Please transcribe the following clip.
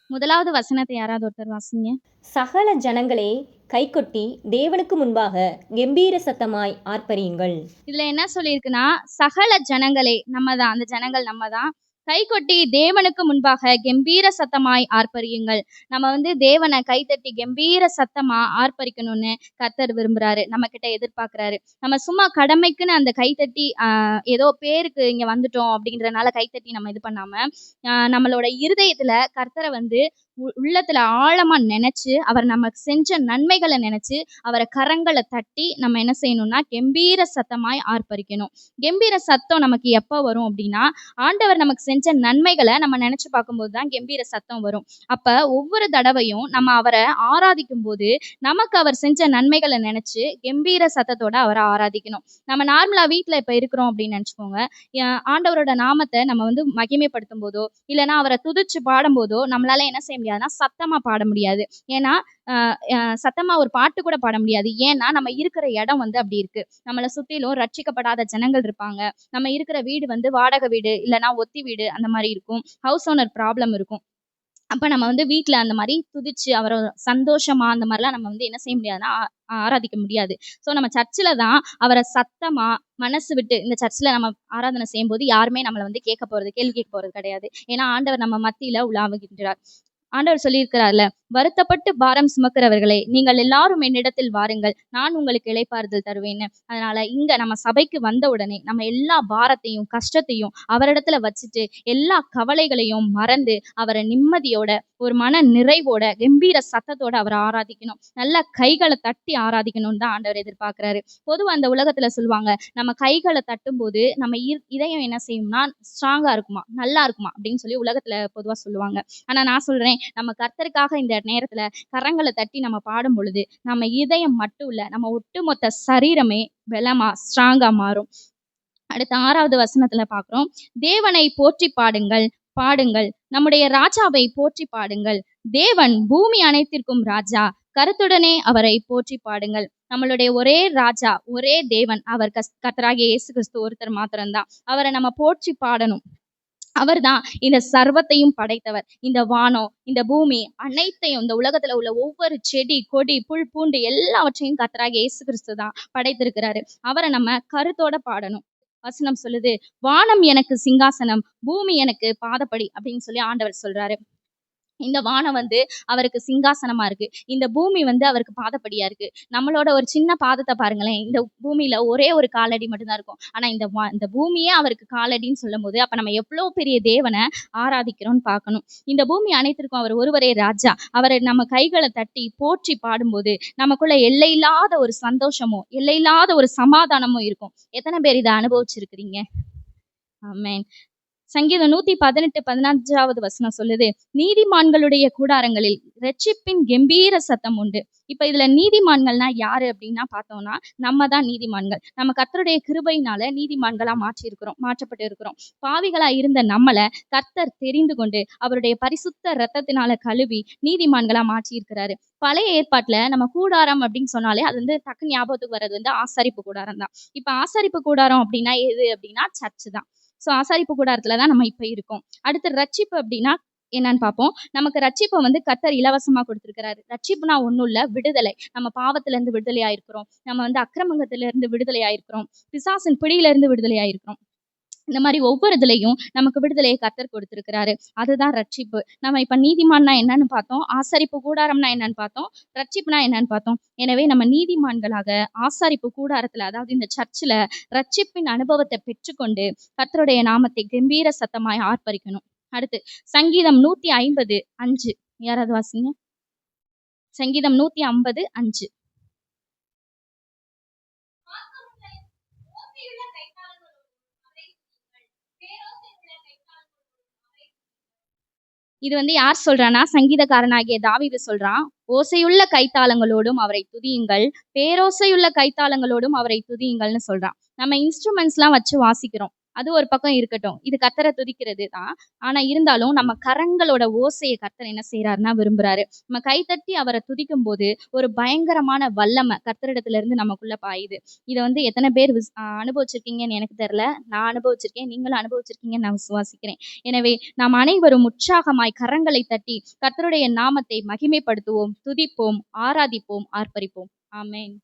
முதலாவது வசனத்தை யாராவது ஒருத்தர் வாசிங்க. சகல ஜனங்களே கைகொட்டி தேவனுக்கு முன்பாக கெம்பீர சத்தமாய் ஆர்ப்பரியுங்கள். இதுல என்ன சொல்லியிருக்குன்னா, சகல ஜனங்களே, நம்ம தான், அந்த ஜனங்கள் நம்ம தான். கைகொட்டி தேவனுக்கு முன்பாக கெம்பீர சத்தமாய் ஆர்ப்பரியுங்கள். நம்ம வந்து தேவனை கைத்தட்டி கெம்பீர சத்தமா ஆர்ப்பரிக்கணும்னு கர்த்தர் விரும்புறாரு, நம்ம கிட்ட எதிர்பார்க்கிறாரு. நம்ம சும்மா கடமைக்குன்னு அந்த கைத்தட்டி ஏதோ பேருக்கு இங்க வந்துட்டோம் அப்படின்றனால கைத்தட்டி நம்ம இது பண்ணாம, நம்மளோட இருதயத்துல கர்த்தரை வந்து உள்ளத்துல ஆழமா நினைச்சு, அவர் நமக்கு செஞ்ச நன்மைகளை நினைச்சு, அவரை கரங்களை தட்டி நம்ம என்ன செய்யணும்னா கெம்பீர சத்தமாய் ஆர்ப்பரிக்கணும். கெம்பீர சத்தம் நமக்கு எப்ப வரும் அப்படின்னா, ஆண்டவர் நமக்கு செஞ்ச நன்மைகளை நம்ம நினைச்சு பார்க்கும்போது தான் கெம்பீர சத்தம் வரும். அப்ப ஒவ்வொரு தடவையும் நம்ம அவரை ஆராதிக்கும் போது நமக்கு அவர் செஞ்ச நன்மைகளை நினைச்சு கெம்பீர சத்தத்தோட அவரை ஆராதிக்கணும். நம்ம நார்மலா வீட்டுல இப்ப இருக்கிறோம் அப்படின்னு நினைச்சுக்கோங்க. ஆண்டவரோட நாமத்தை நம்ம வந்து மகிமைப்படுத்தும் போதோ இல்லைன்னா அவரை துதிச்சு பாடும் போதோ நம்மளால என்ன செய்ய முடியாதுன்னா சத்தமா பாட முடியாது. ஏன்னா சத்தமா ஒரு பாட்டு கூட பாட முடியாது. ஏன்னா நம்ம இருக்கிற இடம் வந்து அப்படி இருக்கு. நம்மளை சுத்திலும் ரட்சிக்கப்படாத ஜனங்கள் இருப்பாங்க. நம்ம இருக்கிற வீடு வந்து வாடகை வீடு இல்லைன்னா ஒத்தி வீடு அந்த மாதிரி இருக்கும். ஹவுஸ் ஓனர் ப்ராப்ளம் இருக்கும். அப்ப நம்ம வந்து வீட்ல அந்த மாதிரி துதிச்சு அவரை சந்தோஷமா அந்த மாதிரிலாம் நம்ம வந்து என்ன செய்ய முடியாதுன்னா ஆராதிக்க முடியாது. ஸோ நம்ம சர்ச்சில் தான் அவரை சத்தமா மனசு விட்டு, இந்த சர்ச்சில் நம்ம ஆராதனை செய்யும் போது யாருமே நம்மளை வந்து கேட்க போறது, கேள்வி கேட்க போறது கிடையாது. ஏன்னா ஆண்டவர் நம்ம மத்தியில உலாவுகின்றார். ஆண்டவர் சொல்லியிருக்கிறார்ல, வருத்தப்பட்டு பாரம் சுமக்கிறவர்களே, நீங்கள் எல்லாரும் என்னிடத்தில் வாருங்கள், நான் உங்களுக்கு இளைப்பாறுதல் தருவேன்னு. அதனால இங்க நம்ம சபைக்கு வந்த உடனே நம்ம எல்லா பாரத்தையும் கஷ்டத்தையும் அவரிடத்துல வச்சுட்டு எல்லா கவலைகளையும் மறந்து அவரை நிம்மதியோட ஒரு மன நிறைவோட கம்பீர சத்தத்தோட அவரை ஆராதிக்கணும். நல்லா கைகளை தட்டி ஆராதிக்கணும்னு தான் ஆண்டவர் எதிர்பார்க்கிறாரு. பொதுவா அந்த உலகத்துல சொல்லுவாங்க, நம்ம கைகளை தட்டும் போது நம்ம இதயம் என்ன செய்யும்னா ஸ்ட்ராங்கா இருக்குமா, நல்லா இருக்குமா அப்படின்னு சொல்லி உலகத்துல பொதுவா சொல்லுவாங்க. ஆனா நான் சொல்றேன், நம்ம கர்த்தருக்காக இந்த நேரத்துல கரங்களை தட்டி நம்ம பாடும் பொழுது நம்ம இதயம் மட்டும் இல்ல, நம்ம ஒட்டுமொத்த சரீரமே பலமா ஸ்ட்ராங்கா மாறும். அடுத்த 6வது வசனத்துல பார்க்கிறோம், தேவனை போற்றி பாடுங்கள் பாடுங்கள், நம்முடைய ராஜாவை போற்றி பாடுங்கள். தேவன் பூமி அனைத்திற்கும் ராஜா, கருத்துடனே அவரை போற்றி பாடுங்கள். நம்மளுடைய ஒரே ராஜா, ஒரே தேவன், அவர் கர்த்தராகிய இயேசு கிறிஸ்து ஒருத்தர் மாத்திரம்தான். அவரை நம்ம போற்றி பாடணும். அவர் தான் இந்த சர்வத்தையும் படைத்தவர். இந்த வானம், இந்த பூமி அனைத்தையும், இந்த உலகத்துல உள்ள ஒவ்வொரு செடி கொடி புல் பூண்டு எல்லாவற்றையும் கர்த்தராகிய இயேசு கிறிஸ்து தான் படைத்திருக்கிறாரு. அவரை நம்ம கருத்தோட பாடணும். வசனம் சொல்லுது, வானம் எனக்கு சிங்காசனம், பூமி எனக்கு பாதப்படி அப்படின்னு சொல்லி ஆண்டவர் சொல்றாரு. இந்த வானம் வந்து அவருக்கு சிங்காசனமா இருக்கு. இந்த பூமி வந்து அவருக்கு பாதப்படியா இருக்கு. நம்மளோட ஒரு சின்ன பாதத்தை பாருங்களேன். இந்த பூமியில ஒரே ஒரு காலடி மட்டும்தான் இருக்கும். ஆனா இந்த பூமியே அவருக்கு காலடின்னு சொல்லும் போது அப்ப நம்ம எவ்வளவு பெரிய தேவனை ஆராதிக்கிறோம்னு பார்க்கணும். இந்த பூமி அனைத்திற்கும் அவர் ஒருவரே ராஜா. அவரை நம்ம கைகளை தட்டி போற்றி பாடும்போது நமக்குள்ள எல்லையில்லாத ஒரு சந்தோஷமும் எல்லையில்லாத ஒரு சமாதானமும் இருக்கும். எத்தனை பேர் இதை அனுபவிச்சிருக்கிறீங்க? ஆமென். சங்கீதம் 118:15 வசனம் சொல்லுது, நீதிமான்களுடைய கூடாரங்களில் இரட்சிப்பின் கெம்பீர சத்தம் உண்டு. இப்ப இதுல நீதிமான்கள்னா யாரு அப்படின்னா பார்த்தோம்னா நம்ம தான் நீதிமான்கள். நம்ம கர்த்தருடைய கிருபையினால நீதிமான்களா மாற்றப்பட்டு இருக்கிறோம். பாவிகளா இருந்த நம்மளை கர்த்தர் தெரிந்து கொண்டு அவருடைய பரிசுத்த இரத்தத்தினால கழுவி நீதிமான்களா மாற்றி இருக்கிறாரு. பழைய ஏற்பாட்டுல நம்ம கூடாரம் அப்படின்னு சொன்னாலே அது வந்து டக்கு ஞாபகத்துக்கு வர்றது வந்து ஆசாரிப்பு கூடாரம் தான். இப்ப ஆசாரிப்பு கூடாரம் அப்படின்னா எது அப்படின்னா சர்ச்சு தான். ஸோ ஆசாரிப்பு கூடாரத்துல தான் நம்ம இப்ப இருக்கோம். அடுத்து ரட்சிப்பு அப்படின்னா என்னன்னு பார்ப்போம். நமக்கு ரட்சிப்பை வந்து கர்த்தர் இலவசமா கொடுத்திருக்கிறாரு. ரட்சிப்புனா ஒண்ணும் இல்ல, விடுதலை. நம்ம பாவத்துல இருந்து விடுதலை ஆயிருக்கிறோம். நம்ம வந்து அக்கிரமங்கத்துல இருந்து விடுதலை ஆயிருக்கிறோம். பிசாசின் பிடியில இருந்து விடுதலை ஆயிருக்கிறோம். இந்த மாதிரி ஒவ்வொரு இதுலையும் நமக்கு விடுதலையை கர்த்தர் கொடுத்திருக்கிறாரு. அதுதான் ரட்சிப்பு. நம்ம இப்ப நீதிமான்னா என்னன்னு பார்த்தோம், ஆசரிப்பு கூடாரம்னா என்னன்னு பார்த்தோம், ரட்சிப்புனா என்னன்னு பார்த்தோம். எனவே நம்ம நீதிமான்களாக ஆசாரிப்பு கூடாரத்துல, அதாவது இந்த சர்ச்சில் ரட்சிப்பின் அனுபவத்தை பெற்றுக்கொண்டு கர்த்தருடைய நாமத்தை கம்பீர சத்தமாய் ஆர்ப்பரிக்கணும். அடுத்து சங்கீதம் 150:5 யாராவது வாசிங்க. சங்கீதம் 150:5. இது வந்து யார் சொல்றான்னா, சங்கீதக்காரனாகிய தாவீது சொல்றான். ஓசையுள்ள கைத்தாளங்களோடும் அவரை துதியுங்கள், பேரோசையுள்ள கைத்தாளங்களோடும் அவரை துதியுங்கள்னு சொல்றான். நம்ம இன்ஸ்ட்ருமெண்ட்ஸ்லாம் வச்சு வாசிக்கிறோம். அது ஒரு பக்கம் இருக்கட்டும். இது கர்த்தரை துதிக்கிறது தான். ஆனா இருந்தாலும் நம்ம கரங்களோட ஓசைய கர்த்தர் என்ன செய்றாருன்னா விரும்புறாரு. நம்ம கைத்தட்டி அவர துதிக்கும்போது, ஒரு பயங்கரமான வல்லமை கர்த்தரிடத்துல இருந்து நமக்குள்ள பாயுது. இத வந்து எத்தன பேர் அனுபவிச்சிருக்கீங்கன்னு எனக்கு தெரியல. நான் அனுபவிச்சிருக்கேன். நீங்களும் அனுபவிச்சிருக்கீங்கன்னு நான் விசுவாசிக்கிறேன். எனவே நாம் அனைவரும் உற்சாகமாய் கரங்களை தட்டி கர்த்தருடைய நாமத்தை மகிமைப்படுத்துவோம், துதிப்போம், ஆராதிப்போம், ஆர்ப்பரிப்போம். ஆமென்.